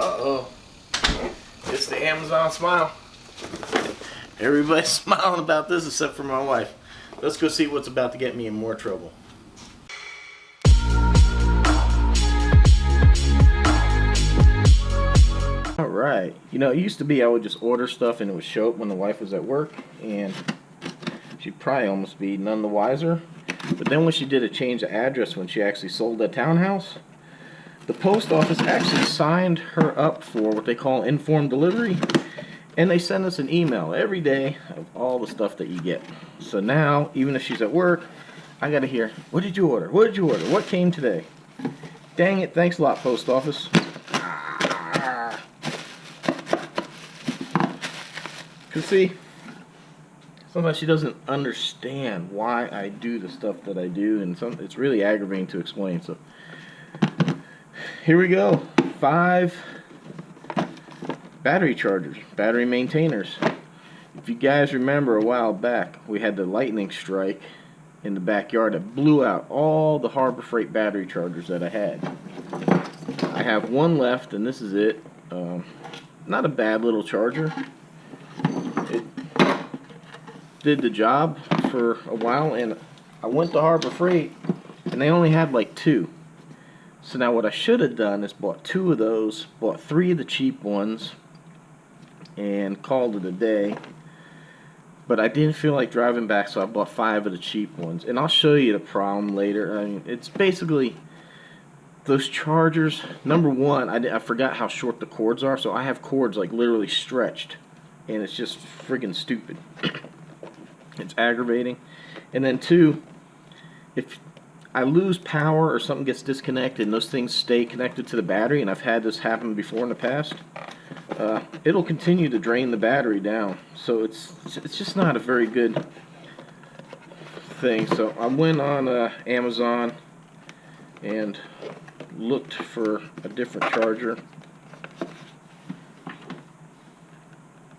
Uh-oh. It's the Amazon smile. Everybody's smiling about this except for my wife. Let's go see what's about to get me in more trouble. Alright, you know, it used to be I would just order stuff and it would show up when the wife was at work, and she'd probably almost be none the wiser. But then when she did a change of address, when she actually sold that townhouse, the post office actually signed her up for what they call informed delivery, and they send us an email every day of all the stuff that you get. So now, even if she's at work, I gotta hear, what did you order? What did you order? What came today? Dang it, thanks a lot, post office. Cause see, sometimes she doesn't understand why I do the stuff that I do, and it's really aggravating to explain. So here we go. 5 battery chargers, battery maintainers. If you guys remember a while back, we had the lightning strike in the backyard that blew out all the Harbor Freight battery chargers that I had. I have one left, and this is it. Not a bad little charger. It did the job for a while, and I went to Harbor Freight and they only had like 2. So now what I should have done is bought 2 of those, bought 3 of the cheap ones, and called it a day. But I didn't feel like driving back, so I bought 5 of the cheap ones, and I'll show you the problem later. I mean, it's basically those chargers. Number one, I forgot how short the cords are, so I have cords like literally stretched, and it's just friggin' stupid. It's aggravating. And then 2, if I lose power or something gets disconnected and those things stay connected to the battery, and I've had this happen before in the past, it'll continue to drain the battery down. So it's just not a very good thing. So I went on Amazon and looked for a different charger,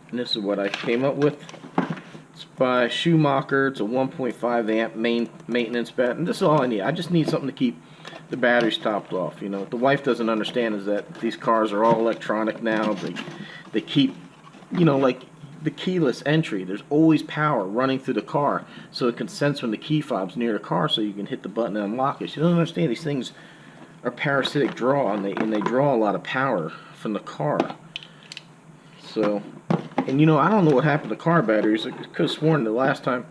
and this is what I came up with. It's by Schumacher. It's a 1.5 amp maintenance bat, and this is all I need. I just need something to keep the batteries topped off. You know, what the wife doesn't understand is that these cars are all electronic now. They keep, you know, like the keyless entry. There's always power running through the car, so it can sense when the key fob's near the car, so you can hit the button and unlock it. She doesn't understand these things are parasitic draw, and they draw a lot of power from the car. So, and you know, I don't know what happened to car batteries. I could have sworn the last time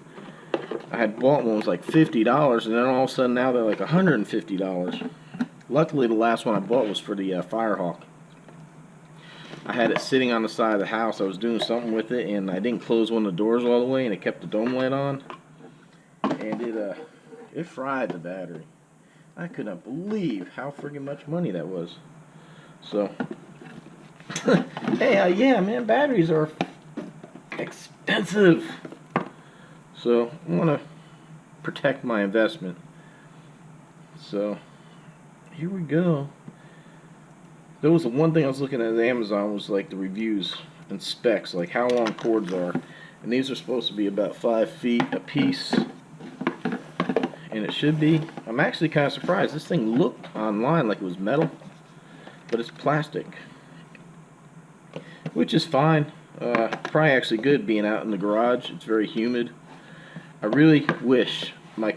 I had bought one was like $50, and then all of a sudden now they're like $150. Luckily, the last one I bought was for the Firehawk. I had it sitting on the side of the house. I was doing something with it, and I didn't close one of the doors all the way, and it kept the dome light on, and it fried the battery. I could not believe how friggin' much money that was. So, hey, yeah, man, batteries are expensive. So I want to protect my investment. So here we go. There was the one thing I was looking at Amazon was like the reviews and specs, like how long cords are, and these are supposed to be about 5 feet a piece. And it should be. I'm actually kind of surprised. This thing looked online like it was metal, but it's plastic, which is fine. Probably actually good being out in the garage. It's very humid. I really wish I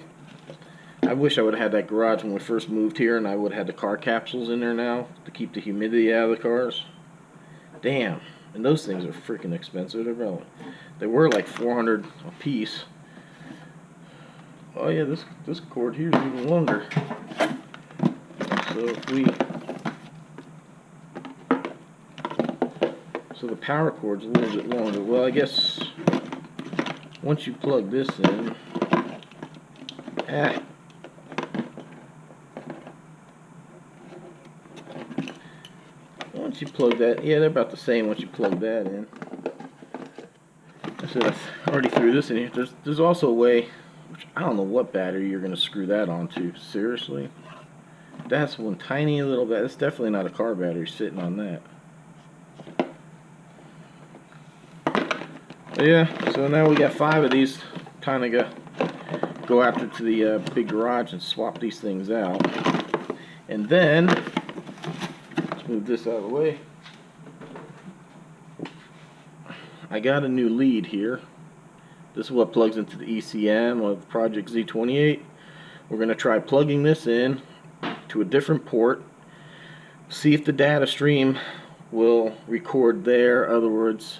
would have had that garage when we first moved here, and I would have had the car capsules in there now to keep the humidity out of the cars. Damn. And those things are freaking expensive. They were like $400 a piece. Oh yeah, this cord here is even longer. So the power cord's a little bit longer. Well, I guess once you plug this in, once you plug that, yeah, they're about the same once you plug that in. I said I already threw this in here. There's also a way. I don't know what battery you're going to screw that onto. Seriously? That's one tiny little bit. That's definitely not a car battery sitting on that. But yeah, so now we got 5 of these. Time to go after to the big garage and swap these things out. And then, let's move this out of the way. I got a new lead here. This is what plugs into the ECM of Project Z28. We're going to try plugging this in to a different port, see if the data stream will record there. In other words,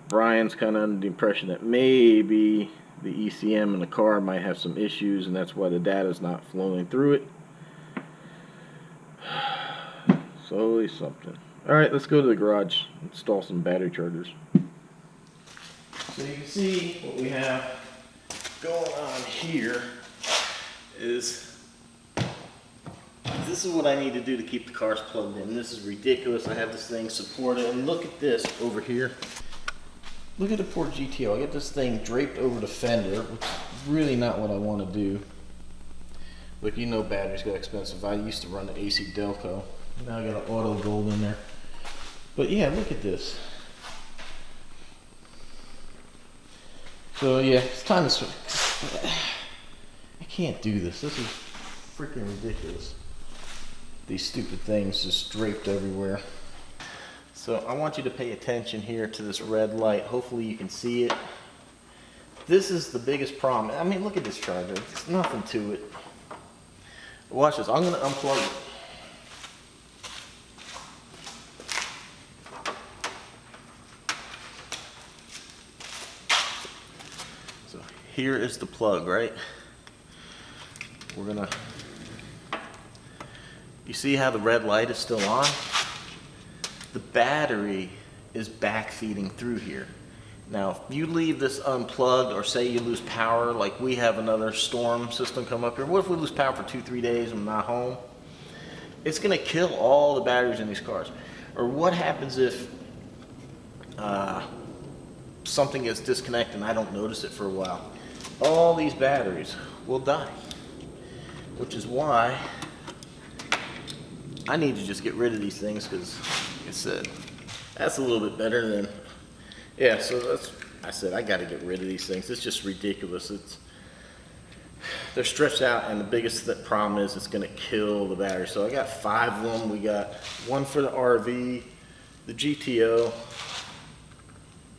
Brian's kind of under the impression that maybe the ECM in the car might have some issues, and that's why the data is not flowing through it. It's always something. Alright, let's go to the garage, install some battery chargers. So you can see what we have going on here is, this is what I need to do to keep the cars plugged in. This is ridiculous. I have this thing supported, and look at this over here. Look at the poor GTO. I got this thing draped over the fender, which is really not what I want to do. Look, you know batteries got expensive. I used to run the AC Delco. Now I got an auto gold in there. But yeah, look at this. So yeah, it's time to switch. I can't do this. This is freaking ridiculous. These stupid things just draped everywhere. So I want you to pay attention here to this red light. Hopefully you can see it. This is the biggest problem. I mean, look at this charger. There's nothing to it. Watch this. I'm going to unplug it. So here is the plug, right? We're going to... You see how the red light is still on? The battery is backfeeding through here. Now, if you leave this unplugged, or say you lose power, like we have another storm system come up here. What if we lose power for 2-3 days and I'm not home? It's gonna kill all the batteries in these cars. Or what happens if something gets disconnected and I don't notice it for a while? All these batteries will die. Which is why I need to just get rid of these things, because like I said, that's a little bit better than, yeah, so that's, I said I got to get rid of these things. It's just ridiculous. They're stretched out, and the biggest problem is it's going to kill the battery. So I got 5 of them. We got one for the RV, the GTO,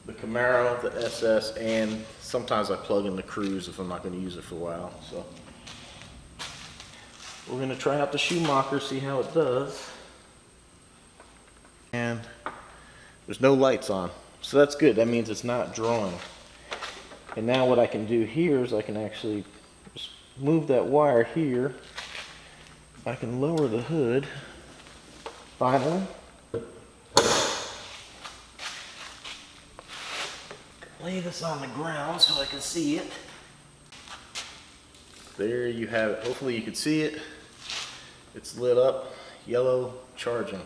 the Camaro, the SS, and sometimes I plug in the Cruise if I'm not going to use it for a while. So we're going to try out the Schumacher, see how it does. And there's no lights on, so that's good. That means it's not drawing. And now what I can do here is I can actually just move that wire here. I can lower the hood finally. Lay this on the ground so I can see it. There you have it. Hopefully you can see it. It's lit up, yellow, charging.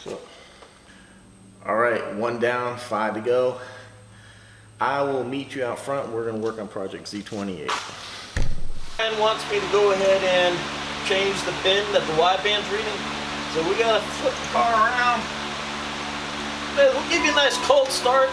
So, all right, 1 down, 5 to go. I will meet you out front. We're going to work on Project Z28. And wants me to go ahead and change the pin that the wideband's reading. So we got to flip the car around. We'll give you a nice cold start.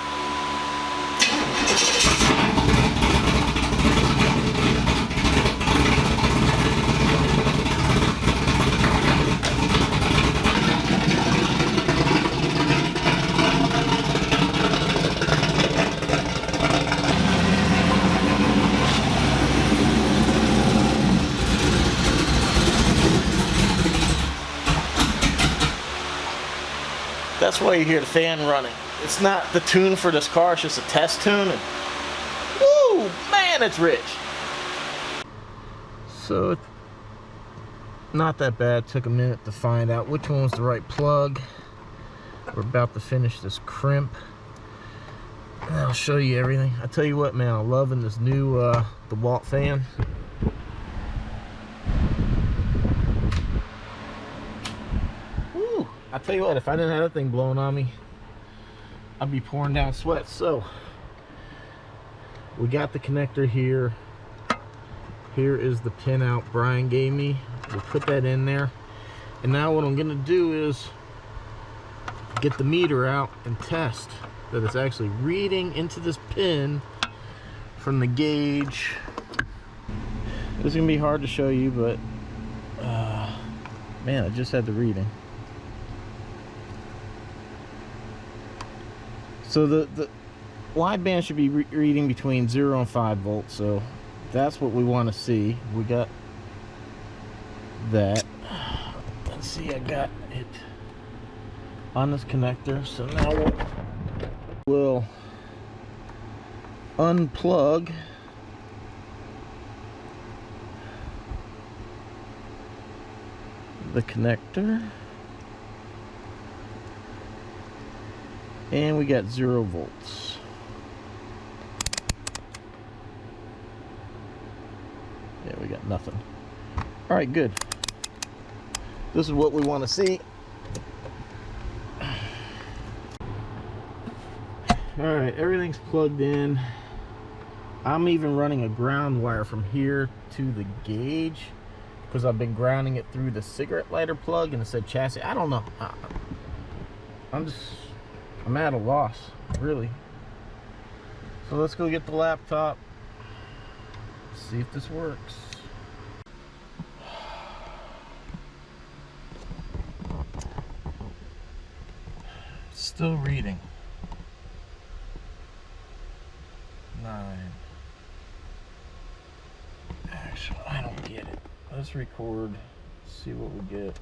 That's why you hear the fan running. It's not the tune for this car, it's just a test tune. And woo, man, it's rich. So, not that bad. Took a minute to find out which one was the right plug. We're about to finish this crimp. And I'll show you everything. I tell you what, man, I'm loving this new DeWalt fan. I tell you what, if I didn't have that thing blowing on me, I'd be pouring down sweat. So we got the connector here. Here is the pin out Brian gave me. We'll put that in there. And now what I'm gonna do is get the meter out and test that it's actually reading into this pin from the gauge. It's gonna be hard to show you, but man, I just had the reading. So the wideband should be reading between 0 and 5 volts, so that's what we want to see. We got that. Let's see, I got it on this connector, so now we'll unplug the connector, and we got 0 volts. Yeah, we got nothing. All right, good. This is what we want to see. All right, everything's plugged in. I'm even running a ground wire from here to the gauge because I've been grounding it through the cigarette lighter plug and it said chassis. I don't know. I'm at a loss, really. So let's go get the laptop, see if this works. Still reading. 9. Actually, I don't get it. Let's record, see what we get.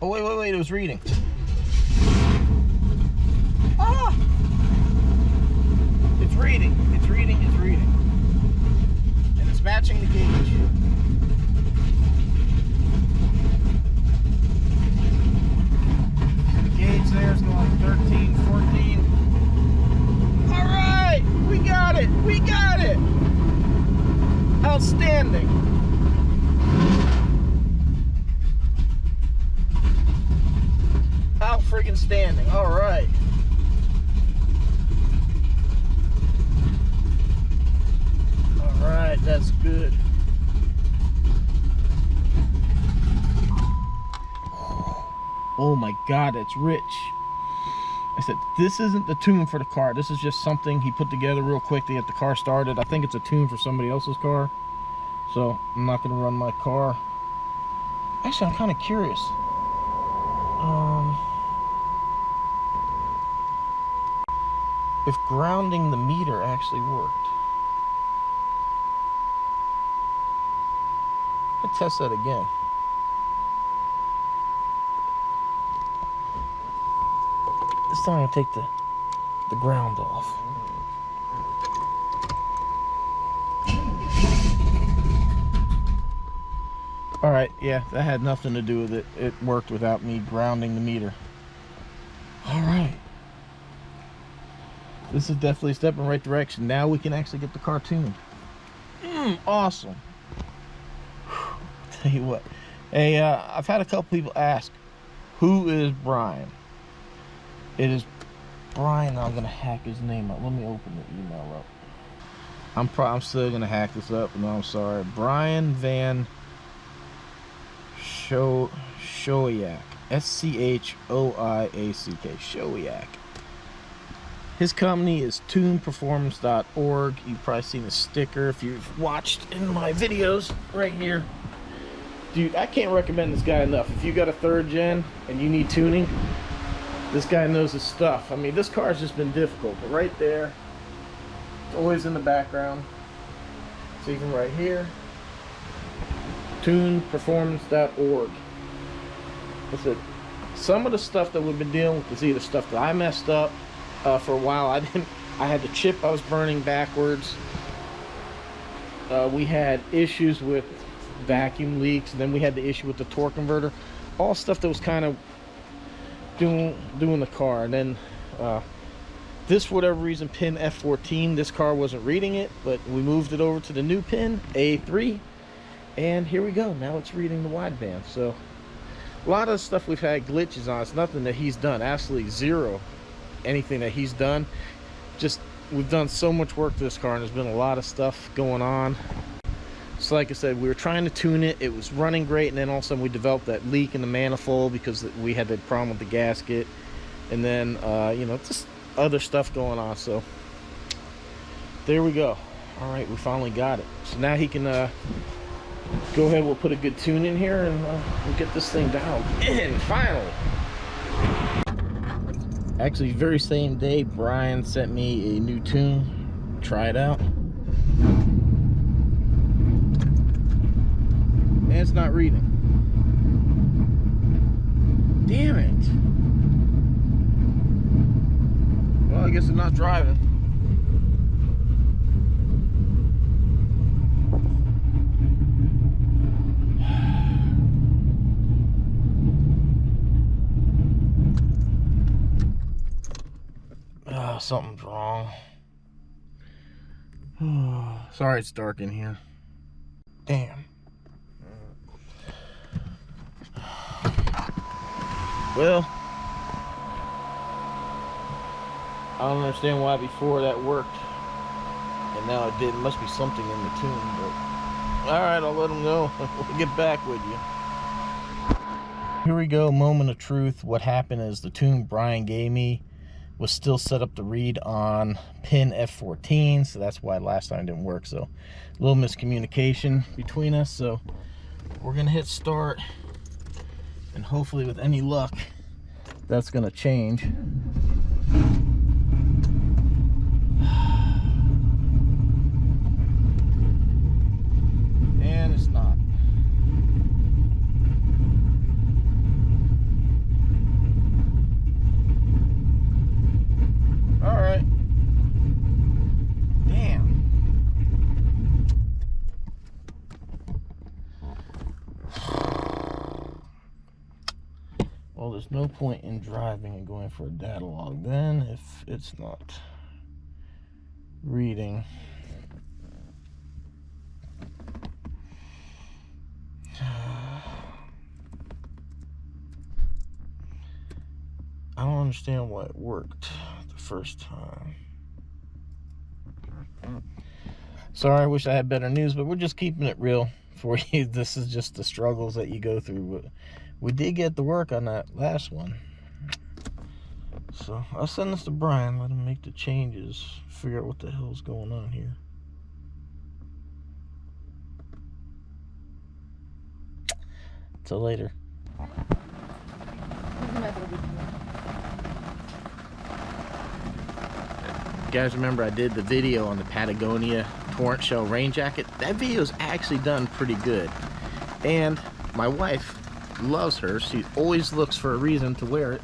Oh, wait, it was reading. Ah! It's reading. And it's matching the gauge. And the gauge there is going 13, 14. All right, we got it. Outstanding. Out friggin' standing. All right. All right, that's good. Oh my God, it's rich. I said, this isn't the tune for the car. This is just something he put together real quick to get the car started. I think it's a tune for somebody else's car. So I'm not gonna run my car. Actually, I'm kind of curious. If grounding the meter actually worked. Let's test that again. This time I'll take the ground off. All right, yeah, that had nothing to do with it. It worked without me grounding the meter. All right. This is definitely a step in the right direction. Now we can actually get the car tuned. Awesome. I'll tell you what. Hey, I've had a couple people ask, who is Brian? It is Brian. I'm gonna hack his name up. Let me open the email up. I'm still gonna hack this up. No, I'm sorry. Brian Van Schoiak. SCHOIACK. Schoiak. His company is tuneperformance.org. You've probably seen the sticker if you've watched in my videos right here. Dude, I can't recommend this guy enough. If you got a 3rd gen and you need tuning, this guy knows his stuff. I mean, this car's just been difficult, but right there, it's always in the background. It's even right here. Tuneperformance.org. Listen, some of the stuff that we've been dealing with is either stuff that I messed up. For a while, I had the chip I was burning backwards. We had issues with vacuum leaks, and then we had the issue with the torque converter. All stuff that was kind of doing the car. And then this, for whatever reason, pin F14, this car wasn't reading it, but we moved it over to the new pin, A3, and here we go. Now it's reading the wideband. So a lot of the stuff we've had glitches on, it's nothing that he's done, absolutely zero. Anything that he's done, just we've done so much work to this car, and there's been a lot of stuff going on. So like I said, we were trying to tune it, it was running great, and then all of a sudden we developed that leak in the manifold because we had that problem with the gasket, and then you know, just other stuff going on. So there we go. All right, we finally got it. So now he can go ahead. We'll put a good tune in here, and we'll get this thing down. And finally, actually, very same day, Brian sent me a new tune. Try it out. And it's not reading. Damn it. Well, I guess it's not driving. Oh, something's wrong. Sorry it's dark in here. Damn. Well, I don't understand why before that worked and now it didn't. Must be something in the tune, but alright, I'll let them know. We'll get back with you. Here we go, moment of truth. What happened is the tune Brian gave me was still set up to read on pin F14, so that's why last time it didn't work. So a little miscommunication between us. So we're gonna hit start, and hopefully with any luck that's gonna change. And it's not. All right. Damn. Well, there's no point in driving and going for a data log then if it's not reading. I don't understand why it worked the first time. Sorry, I wish I had better news, but we're just keeping it real for you. This is just the struggles that you go through. But we did get the work on that last one. So I'll send this to Brian, let him make the changes, figure out what the hell's going on here. Till later. You guys remember I did the video on the Patagonia Torrent Shell rain jacket? That video is actually done pretty good. And my wife loves her. She always looks for a reason to wear it.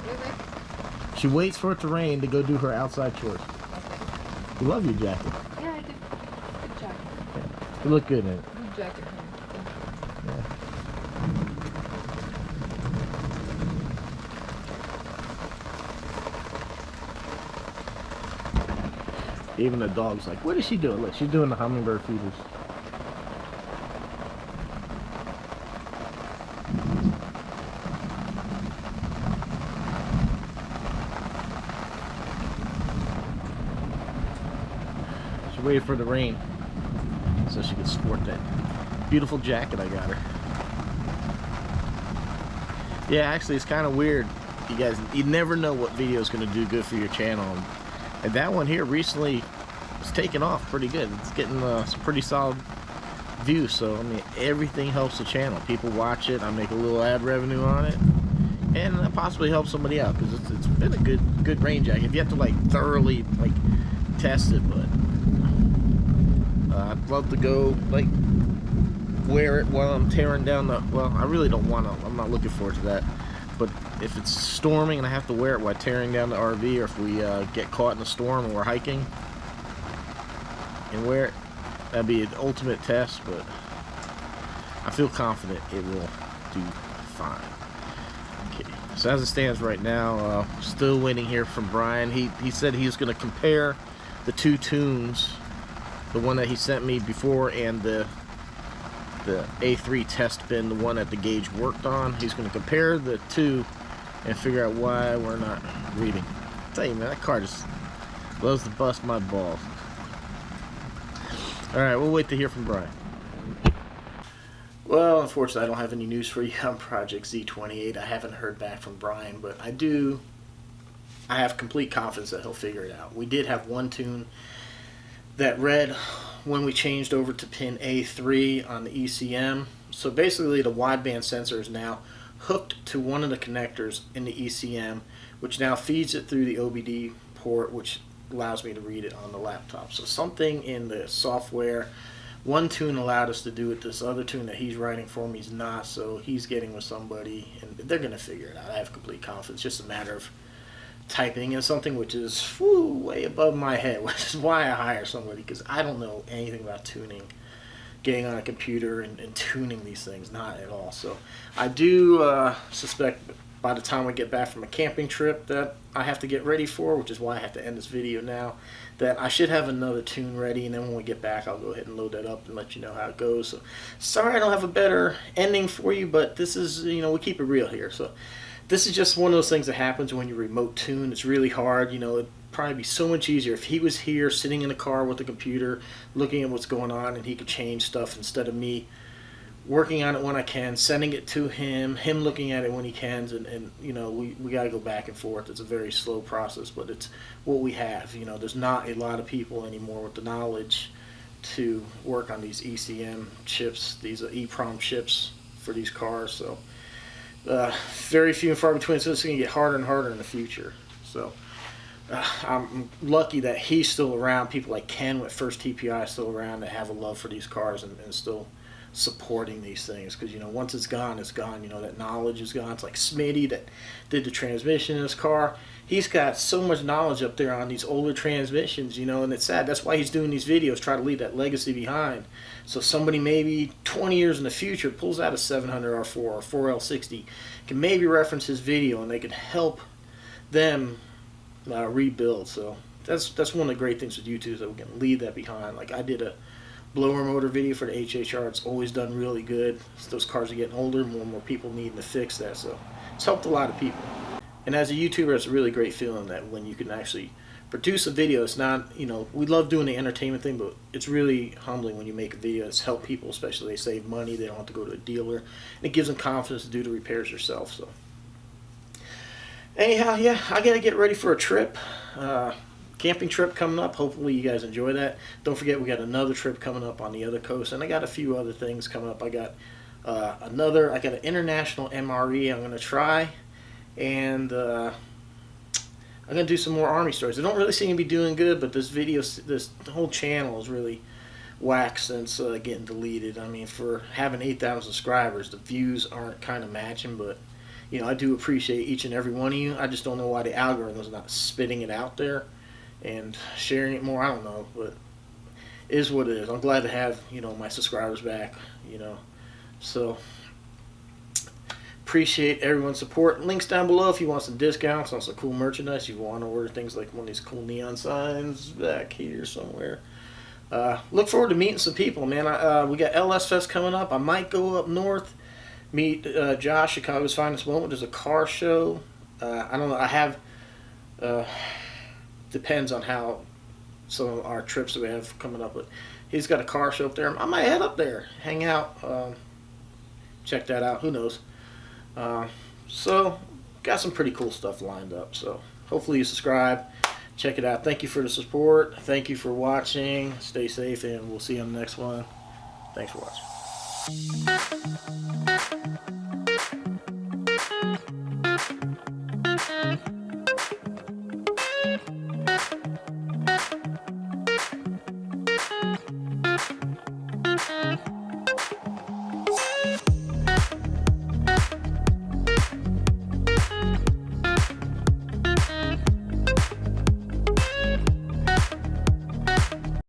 Really? She waits for it to rain to go do her outside chores. Okay. You love your jacket. Yeah, I did. Good jacket. Yeah. You look good in it. Good jacket. Yeah. Even the dog's like, what is she doing? Look, she's doing the hummingbird feeders. She waited for the rain so she could sport that beautiful jacket I got her. Yeah, actually, it's kind of weird. You guys, you never know what video is going to do good for your channel. And that one here recently was taking off pretty good. It's getting some pretty solid views. So, I mean, everything helps the channel. People watch it. I make a little ad revenue on it. And I possibly help somebody out because it's been a good rain jacket. If you have to, like, thoroughly, like, test it. But I'd love to go, like, wear it while I'm tearing down the... Well, I really don't want to. I'm not looking forward to that. But if it's storming and I have to wear it while tearing down the RV, or if we get caught in a storm and we're hiking and wear it, that'd be an ultimate test. But I feel confident it will do fine. Okay, so as it stands right now, still waiting here from Brian. He said he was going to compare the two tunes, the one that he sent me before and the A3 test bin, the one that the gauge worked on. He's going to compare the two and figure out why we're not reading. I tell you, man, that car just loves to bust my balls. Alright, we'll wait to hear from Brian. Well, unfortunately, I don't have any news for you on Project Z28. I haven't heard back from Brian, but I have complete confidence that he'll figure it out. We did have one tune that read when we changed over to pin A3 on the ECM. So basically the wideband sensor is now hooked to one of the connectors in the ECM, which now feeds it through the OBD port, which allows me to read it on the laptop. So something in the software, one tune allowed us to do it, this other tune that he's writing for me is not, so he's getting with somebody and they're going to figure it out. I have complete confidence. It's just a matter of typing in something which is way above my head, which is why I hire somebody, because I don't know anything about tuning, getting on a computer and tuning these things, not at all. So I do suspect by the time we get back from a camping trip that I have to get ready for, which is why I have to end this video now, that I should have another tune ready, and then when we get back I'll go ahead and load that up and let you know how it goes. So sorry I don't have a better ending for you, but this is, you know, we keep it real here. So this is just one of those things that happens when you remote tune. It's really hard. You know, it'd probably be so much easier if he was here sitting in the car with the computer looking at what's going on, and he could change stuff instead of me working on it when I can, sending it to him, him looking at it when he can, and you know, we got to go back and forth. It's a very slow process, but it's what we have. You know, there's not a lot of people anymore with the knowledge to work on these ECM chips, these EEPROM chips for these cars. So very few and far between, so it's going to get harder and harder in the future. So I'm lucky that he's still around. People like Ken with First TPI are still around that have a love for these cars and still supporting these things, because you know, once it's gone, it's gone. You know, that knowledge is gone. It's like Smitty that did the transmission in his car. He's got so much knowledge up there on these older transmissions, you know, and it's sad. That's why he's doing these videos, try to leave that legacy behind. So somebody maybe 20 years in the future pulls out a 700R4 or 4L60, can maybe reference his video and they can help them rebuild. So that's one of the great things with YouTube, is that we can leave that behind. Like I did a blower motor video for the HHR. It's always done really good. So those cars are getting older, more and more people needing to fix that. So it's helped a lot of people. And as a YouTuber, it's a really great feeling that when you can actually produce a video, it's not, you know, we love doing the entertainment thing, but it's really humbling when you make a video that's helped people, especially they save money, they don't have to go to a dealer, and it gives them confidence to do the repairs yourself. So anyhow, yeah, I gotta get ready for a trip. Camping trip coming up. Hopefully you guys enjoy that. Don't forget, we got another trip coming up on the other coast, and I got a few other things coming up. I got I got an international MRE I'm going to try, and I'm going to do some more Army stories. They don't really seem to be doing good, but this video, this whole channel is really whack since getting deleted. I mean, for having 8,000 subscribers, the views aren't kind of matching, but you know, I do appreciate each and every one of you. I just don't know why the algorithm's not spitting it out there and sharing it more. I don't know, but it is what it is. I'm glad to have, you know, my subscribers back, you know. So appreciate everyone's support. Links down below if you want some discounts on some cool merchandise. You want to order things like one of these cool neon signs back here somewhere. Look forward to meeting some people, man. We got LS Fest coming up. I might go up north, meet Josh, Chicago's Finest Moment. There's a car show. I don't know. I have depends on how some of our trips that we have coming up, but he's got a car show up there. I might head up there, hang out, check that out. Who knows? So got some pretty cool stuff lined up. So hopefully you subscribe, check it out. Thank you for the support. Thank you for watching. Stay safe, and we'll see you on the next one. Thanks for watching.